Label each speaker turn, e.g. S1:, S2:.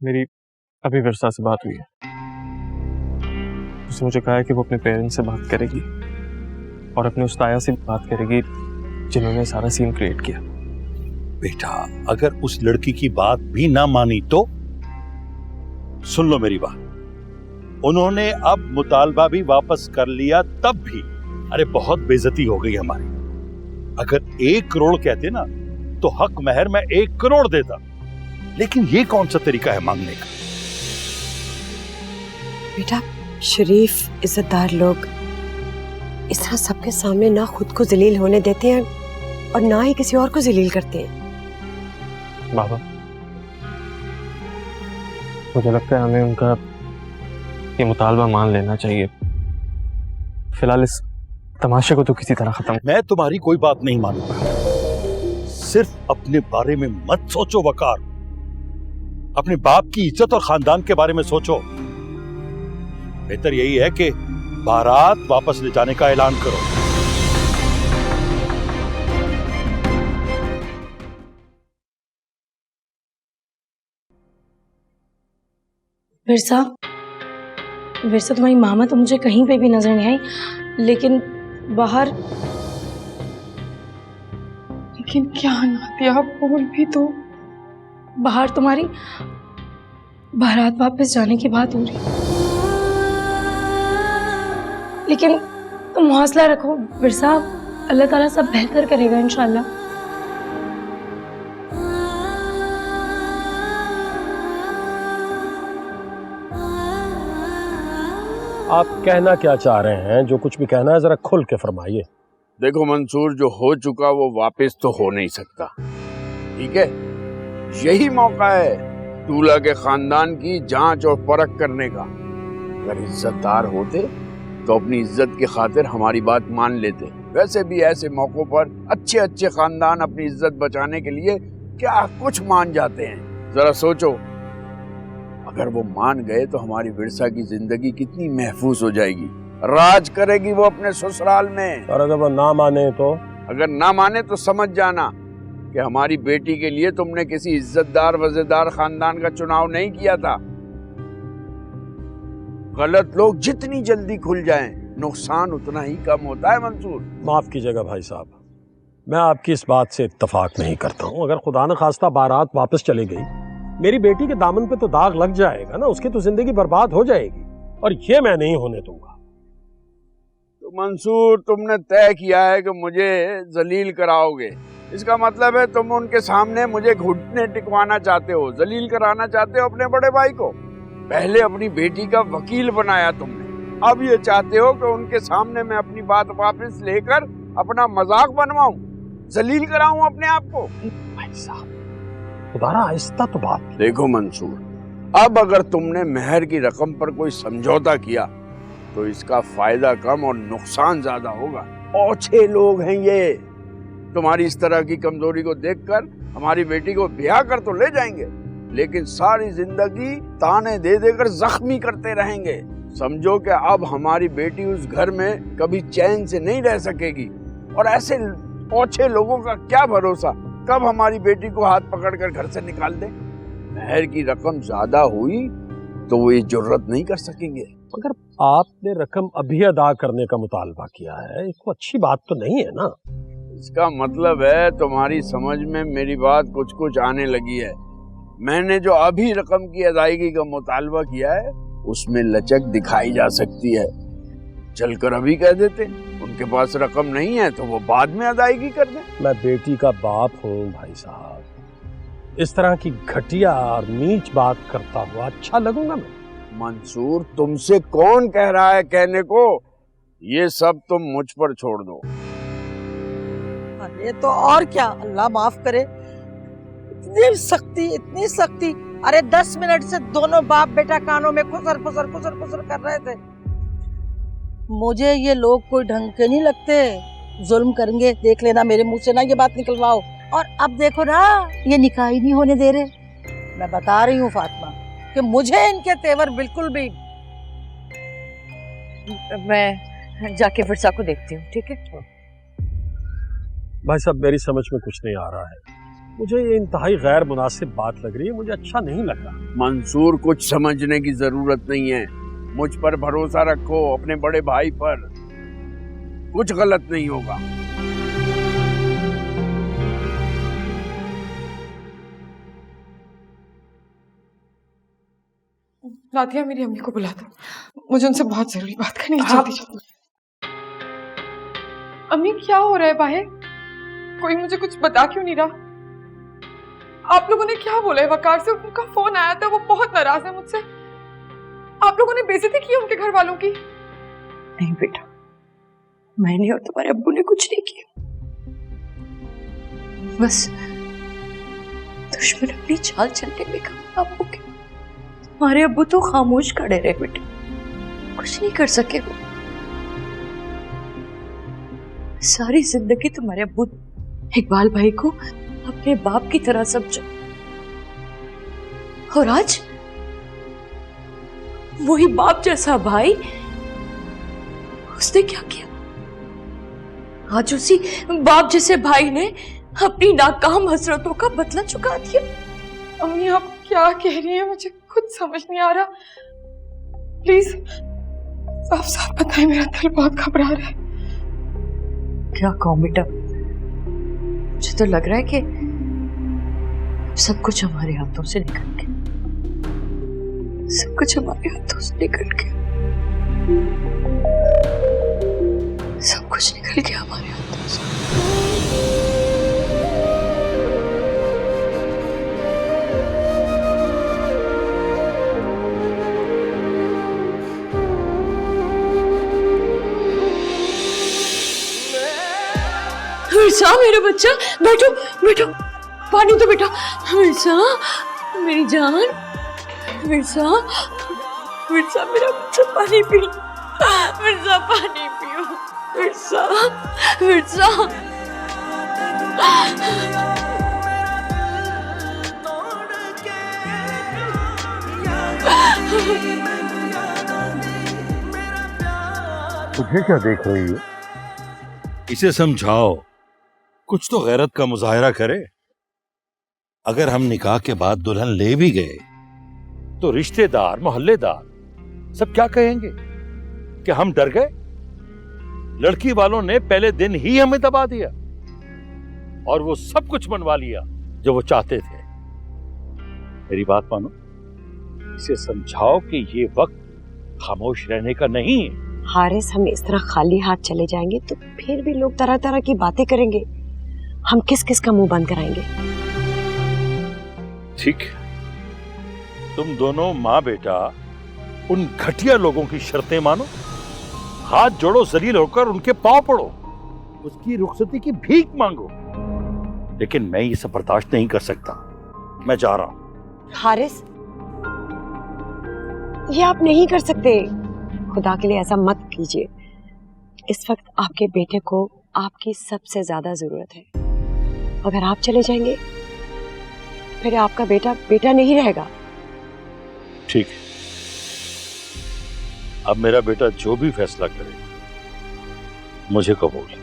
S1: मेरी अभी विरसा से बात हुई है। उसने मुझे कहा है कि वो अपने पेरेंट्स से बात करेगी और अपने उस ताया से बात करेगी जिन्होंने सारा सीन क्रिएट किया।
S2: बेटा, अगर उस लड़की की बात भी ना मानी तो सुन लो मेरी बात, उन्होंने अब मुतालबा भी वापस कर लिया तब भी अरे बहुत बेइज्जती हो गई हमारी। अगर 1 करोड़ कहते ना तो हक महर में 1 करोड़ देता, लेकिन ये कौन सा तरीका है मांगने का?
S3: बेटा, शरीफ इज्जतदार लोग इस तरह सबके सामने ना खुद को जलील होने देते हैं और ना ही किसी और को जलील करते हैं।
S1: बाबा, मुझे लगता है हमें उनका ये मुतालबा मान लेना चाहिए। फिलहाल इस तमाशे को तो किसी तरह खत्म।
S2: मैं तुम्हारी कोई बात नहीं मानूंगा, सिर्फ अपने बारे में मत सोचो वकार, अपने बाप की इज्जत और खानदान के बारे में सोचो। बेहतर यही है कि बारात वापस ले जाने का ऐलान करो।
S4: विरसा, तुम्हारी मामा तो मुझे कहीं पे भी नजर नहीं आई, लेकिन बाहर। लेकिन क्या नादिया, बोल भी तो। बाहर तुम्हारी बारात वापस जाने की बात हो रही, लेकिन तुम हौसला रखो विरसा, अल्लाह ताला सब बेहतर करेगा इंशाल्लाह।
S5: आप कहना क्या चाह रहे हैं? जो कुछ भी कहना है जरा खुल के फरमाइए।
S6: देखो मंसूर, जो हो चुका वो वापस तो हो नहीं सकता, ठीक है? यही मौका है दूल्हा के खानदान की जांच और परख करने का। अगर इज्जतदार होते तो अपनी इज्जत की खातिर हमारी बात मान लेते। वैसे भी ऐसे मौकों पर अच्छे अच्छे खानदान अपनी इज्जत बचाने के लिए क्या कुछ मान जाते हैं। जरा सोचो, अगर वो मान गए तो हमारी विरसा की जिंदगी कितनी महफूज हो जाएगी। राज करेगी वो अपने ससुराल में।
S5: और अगर वो ना माने तो?
S6: अगर ना माने तो समझ जाना कि हमारी बेटी के लिए तुमने किसी इज्जतदार वज़ीरदार खानदान का चुनाव नहीं किया था। गलत लोग जितनी जल्दी खुल जाएं, नुकसान उतना ही कम होता है मंसूर।
S5: माफ कीजिएगा भाई साहब, मैं आपकी इस बात से इत्तेफाक नहीं करता हूँ। अगर खुदा न खास्ता बारात वापस चली गई, मेरी बेटी के दामन पे तो दाग लग जाएगा ना, उसकी तो जिंदगी बर्बाद हो जाएगी, और ये मैं नहीं होने दूंगा।
S6: तो मंसूर, तुमने तय किया है कि मुझे जलील कराओगे। इसका मतलब है तुम उनके सामने मुझे घुटने टिकवाना चाहते हो, जलील कराना चाहते हो अपने बड़े भाई को। पहले अपनी बेटी का वकील बनाया तुमने, अब ये चाहते हो कि उनके सामने मैं अपनी बात वापस लेकर अपना मजाक बनवाऊं, जलील कराऊं अपने आप को।
S5: भाई साहब, खुदारा आहिस्ता तो बात।
S6: देखो मंसूर, अब अगर तुमने मेहर की रकम पर कोई समझौता किया तो इसका फायदा कम और नुकसान ज्यादा होगा। ओछे लोग हैं ये, तुम्हारी इस तरह की कमजोरी को देखकर हमारी बेटी को ब्याह कर तो ले जाएंगे, लेकिन सारी जिंदगी ताने दे देकर जख्मी करते रहेंगे। समझो कि अब हमारी बेटी उस घर में कभी चैन से नहीं रह सकेगी, और ऐसे ओछे लोगों का क्या भरोसा कब हमारी बेटी को हाथ पकड़कर घर से निकाल दे। मेहर की रकम ज्यादा हुई तो वो ये जुर्रत नहीं कर सकेंगे।
S5: अगर आपने रकम अभी अदा करने का मुतालबा किया है, इसको अच्छी बात तो नहीं है ना?
S6: इसका मतलब है तुम्हारी समझ में मेरी बात कुछ कुछ आने लगी है। मैंने जो अभी रकम की अदायगी का मुतालबा किया है उसमें लचक दिखाई जा सकती है। चलकर अभी कह देते उनके पास रकम नहीं है तो वो बाद में अदायगी कर दें।
S5: मैं बेटी का बाप हूँ भाई साहब, इस तरह की घटिया और नीच बात करता हुआ अच्छा लगूंगा मैं?
S6: मंसूर, तुमसे कौन कह रहा है कहने को? ये सब तुम मुझ पर छोड़ दो।
S7: अरे तो और क्या, अल्लाह माफ करे, इतनी सख्ती। अरे 10 मिनट से दोनों बाप बेटा कानों में खुसर खुसर कर रहे थे। मुझे ये लोग कोई ढंग के नहीं लगते, जुल्म करेंगे। देख लेना, मेरे मुंह से ना ये बात निकलवाओ। और अब देखो ना, ये निकाह ही नहीं होने दे रहे। मैं बता रही हूँ फातिमा कि मुझे इनके तेवर बिल्कुल भी।
S3: मैं जाके फिरसा को देखती हूँ, ठीक है?
S5: भाई साहब, मेरी समझ में कुछ नहीं आ रहा है। मुझे ये इंतहाई गैर मुनासिब बात लग रही है, मुझे अच्छा नहीं लग रहा।
S6: मंसूर, कुछ समझने की जरूरत नहीं है। मुझ पर भरोसा रखो, अपने बड़े भाई पर। कुछ गलत नहीं होगा।
S4: नादिया, मेरी अम्मी को बुला दो, मुझे उनसे बहुत जरूरी बात करनी है। जल्दी जल्दी। अम्मी, क्या हो रहा है बाहर? कोई मुझे कुछ बता क्यों नहीं रहा? आप लोगों ने क्या बोला है वकार से? उनका फोन आया था, वो बहुत नाराज है मुझसे। आप लोगों ने बेइज्जती की उनके घर वालों की।
S3: नहीं बेटा, मैंने और तुम्हारे अब्बू ने कुछ नहीं किया। बस दुश्मन अपनी चाल चलने में कामयाब हो गए। हमारे अब्बू तो खामोश खड़े रहे बेटे, कुछ नहीं कर सके वो। सारी जिंदगी तुम्हारे अब्बू इकबाल भाई को अपने बाप की तरह समझा, और आज वही बाप जैसा भाई उसने क्या किया? आज उसी बाप जैसे भाई ने अपनी नाकाम हसरतों का बदला चुका दिया।
S4: अम्मी, आप क्या कह रही हैं? मुझे कुछ समझ नहीं आ रहा। प्लीज साफ साफ बताएं, मेरा दिल बहुत घबरा रहा है।
S3: क्या कहूं बेटा, मुझे तो लग रहा है कि सब कुछ हमारे हाथों से निकल गया, सब कुछ हमारे हाथों से निकल गया, सब कुछ निकल गया हमारे हाथों से। मिर्जा, मेरा बच्चा, बैठो बैठो, पानी तो बेटा। मिर्जा, मेरी जान, मिर्जा, मिर्जा मेरा बच्चा, पानी पी। मिर्जा पानी पियो, मिर्जा, मिर्जा।
S2: तुझे क्या देख रही है? इसे समझाओ, कुछ तो गैरत का मुजाहिरा करे। अगर हम निकाह के बाद दुल्हन ले भी गए तो रिश्तेदार, मोहल्लेदार सब क्या कहेंगे कि हम डर गए? लड़की वालों ने पहले दिन ही हमें दबा दिया और वो सब कुछ बनवा लिया जो वो चाहते थे। मेरी बात मानो, इसे समझाओ कि ये वक्त खामोश रहने का नहीं है।
S3: हारिस, हम इस तरह खाली हाथ चले जाएंगे तो फिर भी लोग तरह तरह की बातें करेंगे। हम किस किस का मुंह बंद कराएंगे?
S2: ठीक, तुम दोनों माँ बेटा उन घटिया लोगों की शर्तें मानो, हाथ जोड़ो, जलील होकर उनके पांव पड़ो, उसकी रुखसती की भीख मांगो, लेकिन मैं ये सब बर्दाश्त नहीं कर सकता। मैं जा रहा हूं।
S3: हारिस, ये आप नहीं कर सकते। खुदा के लिए ऐसा मत कीजिए। इस वक्त आपके बेटे को आपकी सबसे ज्यादा जरूरत है। अगर आप चले जाएंगे फिर आपका बेटा बेटा नहीं रहेगा।
S2: ठीक है, अब मेरा बेटा जो भी फैसला करे मुझे कबूल है।